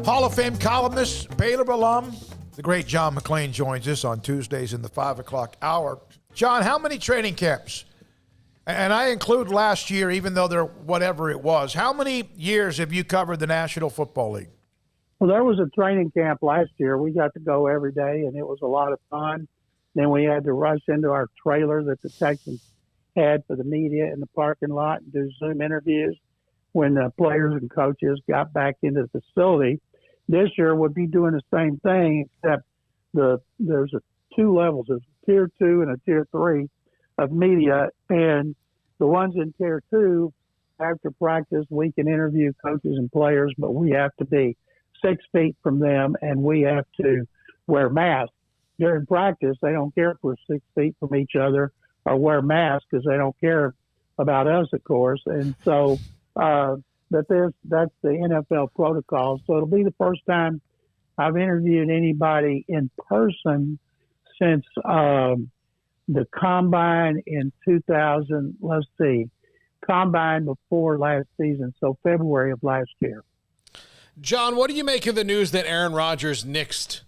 Hall of Fame columnist, Baylor alum, the great John McClain joins us on Tuesdays in the 5 o'clock hour. John, how many training camps? And I include last year, even though they're whatever it was. How many years have you covered the National Football League? Well, there was a training camp last year. We got to go every day, and it was a lot of fun. Then we had to rush into our trailer that the Texans had for the media in the parking lot and do Zoom interviews when the players and coaches got back into the facility. This year we'll be doing the same thing, except there's two levels. There's a tier 2 and a tier 3 of media, and the ones in tier 2, after practice, we can interview coaches and players, but we have to be 6 feet from them, and we have to wear masks. During practice, they don't care if we're 6 feet from each other or wear masks because they don't care about us, of course. And so that's the NFL protocol. So it'll be the first time I've interviewed anybody in person since the Combine in 2000, Combine before last season, so February of last year. John, what do you make of the news that Aaron Rodgers nixed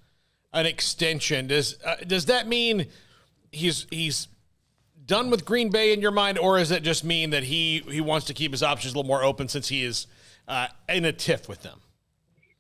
an extension? Does that mean he's done with Green Bay in your mind, or does it just mean that he wants to keep his options a little more open since he is in a tiff with them?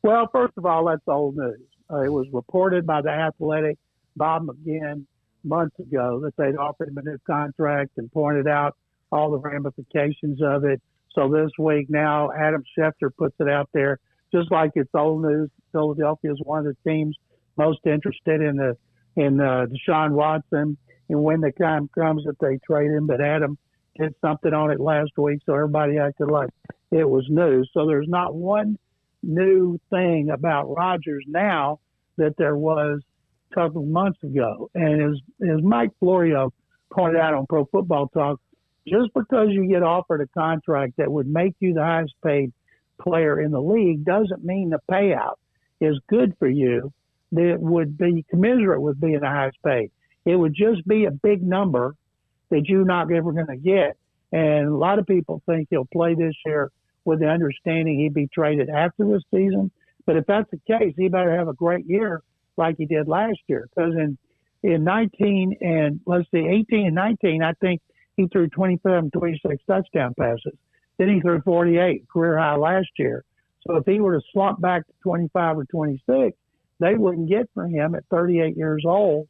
Well, first of all, that's old news. It was reported by The Athletic, Bob McGinn, months ago that they'd offered him a new contract and pointed out all the ramifications of it. So this week now, Adam Schefter puts it out there, just like it's old news. Philadelphia is one of the teams most interested in Deshaun Watson, and when the time comes that they trade him. But Adam did something on it last week, so everybody acted like it was news. So there's not one new thing about Rodgers now that there was a couple months ago. And as Mike Florio pointed out on Pro Football Talk, just because you get offered a contract that would make you the highest paid player in the league doesn't mean the payout is good for you. That would be commensurate with being the highest paid. It would just be a big number that you're not ever going to get. And a lot of people think he'll play this year with the understanding he'd be traded after the season. But if that's the case, he better have a great year like he did last year. Because in 18 and 19, I think he threw 25 and 26 touchdown passes. Then he threw 48, career high last year. So if he were to slump back to 25 or 26, they wouldn't get for him at 38 years old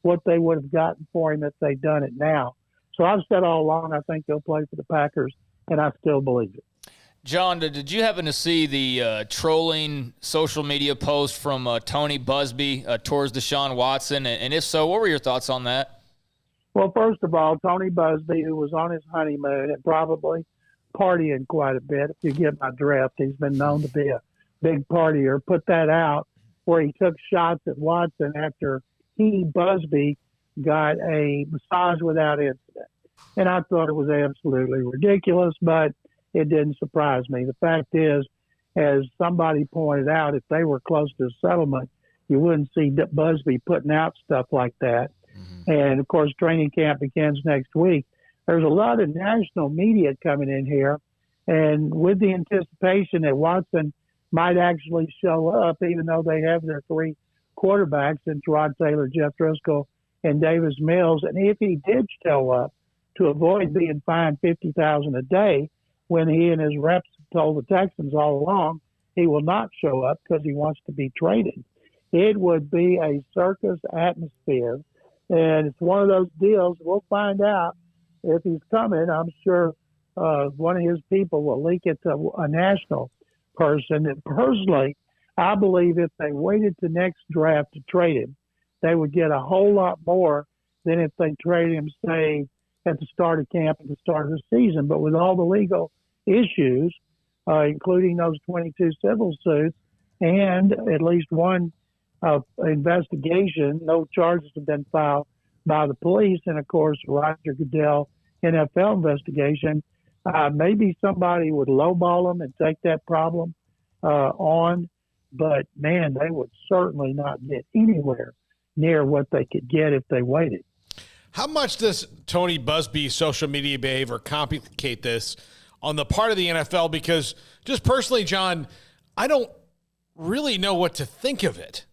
what they would have gotten for him if they'd done it now. So I've said all along I think he'll play for the Packers, and I still believe it. John, did you happen to see the trolling social media post from Tony Busby towards Deshaun Watson? And if so, what were your thoughts on that? Well, first of all, Tony Busby, who was on his honeymoon and probably partying quite a bit, if you get my drift, he's been known to be a big partier, put that out where he took shots at Watson after Busby, got a massage without incident. And I thought it was absolutely ridiculous, but it didn't surprise me. The fact is, as somebody pointed out, if they were close to a settlement, you wouldn't see Busby putting out stuff like that. Mm-hmm. And, of course, training camp begins next week. There's a lot of national media coming in here, and with the anticipation that Watson might actually show up, even though they have their three quarterbacks in Rod Taylor, Jeff Driscoll, and Davis Mills. And if he did show up, to avoid being fined $50,000 a day, when he and his reps told the Texans all along he will not show up because he wants to be traded, it would be a circus atmosphere. And it's one of those deals. We'll find out if he's coming. I'm sure one of his people will leak it to a national person. And personally, I believe if they waited to next draft to trade him, they would get a whole lot more than if they trade him, say, at the start of camp, at the start of the season. But with all the legal issues, including those 22 civil suits and at least one investigation, no charges have been filed by the police. And, of course, Roger Goodell NFL investigation, maybe somebody would lowball them and take that problem on. But, man, they would certainly not get anywhere near what they could get if they waited. How much does Tony Busby's social media behavior complicate this on the part of the NFL? Because just personally, John, I don't really know what to think of it.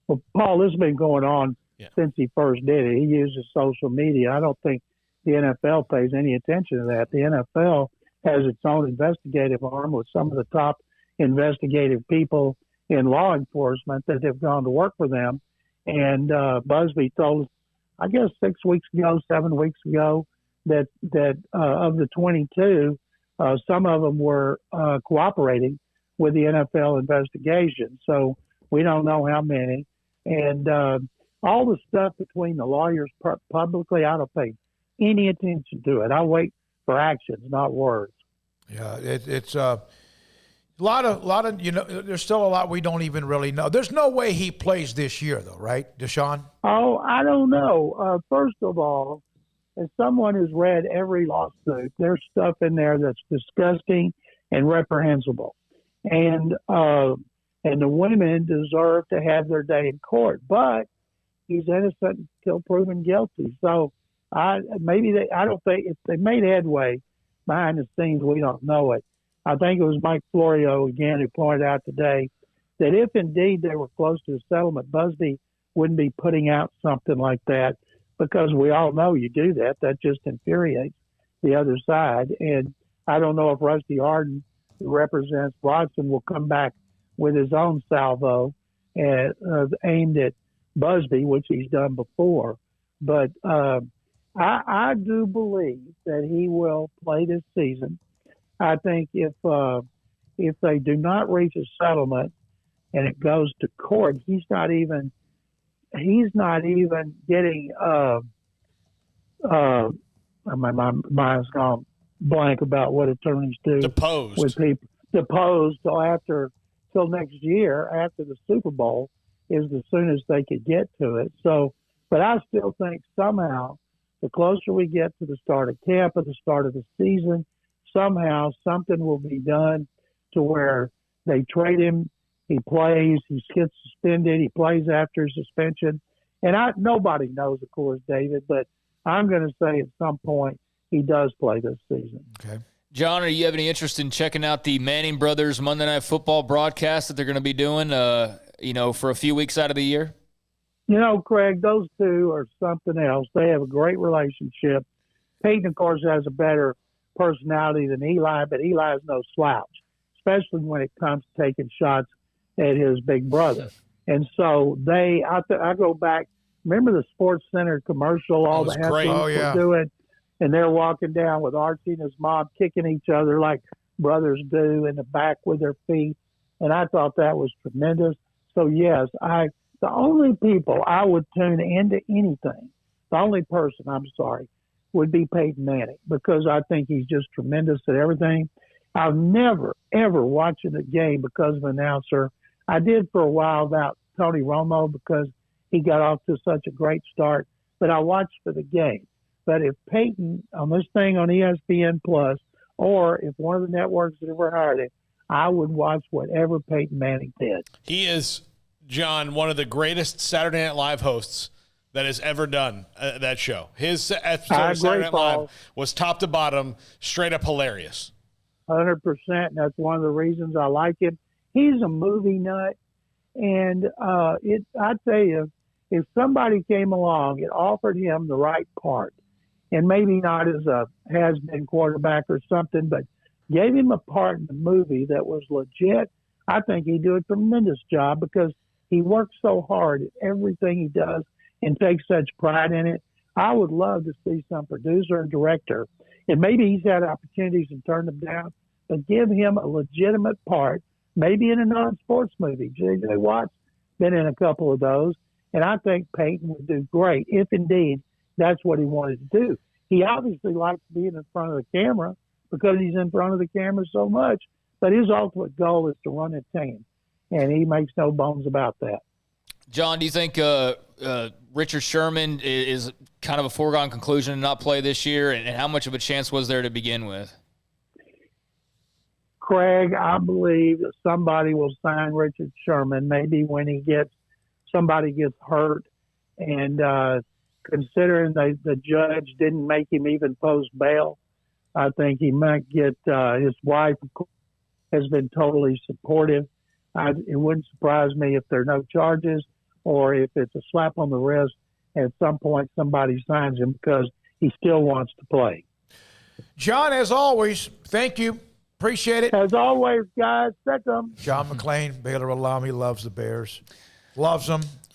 Well, Paul, this has been going on since he first did it. He uses social media. I don't think the NFL pays any attention to that. The NFL has its own investigative arm with some of the top investigative people in law enforcement that have gone to work for them. And Busby told us, I guess 7 weeks ago, that of the 22, some of them were cooperating with the NFL investigation. So we don't know how many. And all the stuff between the lawyers publicly, I don't pay any attention to it. I wait for actions, not words. Yeah, it's a lot of, there's still a lot we don't even really know. There's no way he plays this year, though, right, Deshaun? Oh, I don't know. First of all, as someone who's read every lawsuit, there's stuff in there that's disgusting and reprehensible. And the women deserve to have their day in court, but he's innocent until proven guilty. So I don't think if they made headway behind the scenes, we don't know it. I think it was Mike Florio again who pointed out today that if indeed they were close to a settlement, Busby wouldn't be putting out something like that, because we all know you do that. That just infuriates the other side. And I don't know if Rusty Arden, who represents Watson, will come back with his own salvo aimed at Busby, which he's done before. But I do believe that he will play this season. I think if they do not reach a settlement and it goes to court, he's not even getting my mind's gone blank about what attorneys do. Deposed. With people deposed till next year after the Super Bowl is the soonest they could get to it. So, but I still think somehow the closer we get to the start of camp or the start of the season, somehow something will be done to where they trade him, he plays, he gets suspended, he plays after suspension. And nobody knows, of course, David, but I'm going to say at some point he does play this season. Okay. John, do you have any interest in checking out the Manning Brothers Monday Night Football broadcast that they're going to be doing, for a few weeks out of the year? Craig, those two are something else. They have a great relationship. Peyton, of course, has a better personality than Eli, but Eli is no slouch, especially when it comes to taking shots at his big brother. And so I go back, remember the Sports Center commercial, all the athletes were doing, and they're walking down with Archie and his mom kicking each other like brothers do in the back with their feet. And I thought that was tremendous. So, yes, the only people I would tune into anything, the only person, would be Peyton Manning, because I think he's just tremendous at everything. I've never, ever watched a game because of an announcer. I did for a while without Tony Romo because he got off to such a great start, but I watched for the game. But if Peyton, on this thing on ESPN Plus, or if one of the networks that ever hired him, I would watch whatever Peyton Manning did. He is, John, one of the greatest Saturday Night Live hosts that has ever done that show. His episode of Saturday Night Live was top to bottom, straight up hilarious. 100%. That's one of the reasons I like him. He's a movie nut. And I tell you, if somebody came along and offered him the right part, and maybe not as a has-been quarterback or something, but gave him a part in the movie that was legit, I think he'd do a tremendous job because he works so hard at everything he does and takes such pride in it. I would love to see some producer and director, and maybe he's had opportunities and turned them down, but give him a legitimate part, maybe in a non-sports movie. J.J. Watt's been in a couple of those, and I think Peyton would do great if indeed that's what he wanted to do. He obviously likes being in front of the camera because he's in front of the camera so much, but his ultimate goal is to run a team, and he makes no bones about that. John, do you think Richard Sherman is kind of a foregone conclusion to not play this year, and how much of a chance was there to begin with? Craig, I believe that somebody will sign Richard Sherman maybe when somebody gets hurt, and considering the judge didn't make him even post bail I think he might get his wife has been totally supportive. It wouldn't surprise me if there are no charges or if it's a slap on the wrist. At some point, somebody signs him because he still wants to play. John, as always, thank you. Appreciate it. As always, guys, second. John McClain, Baylor alum. He loves the Bears. Loves them.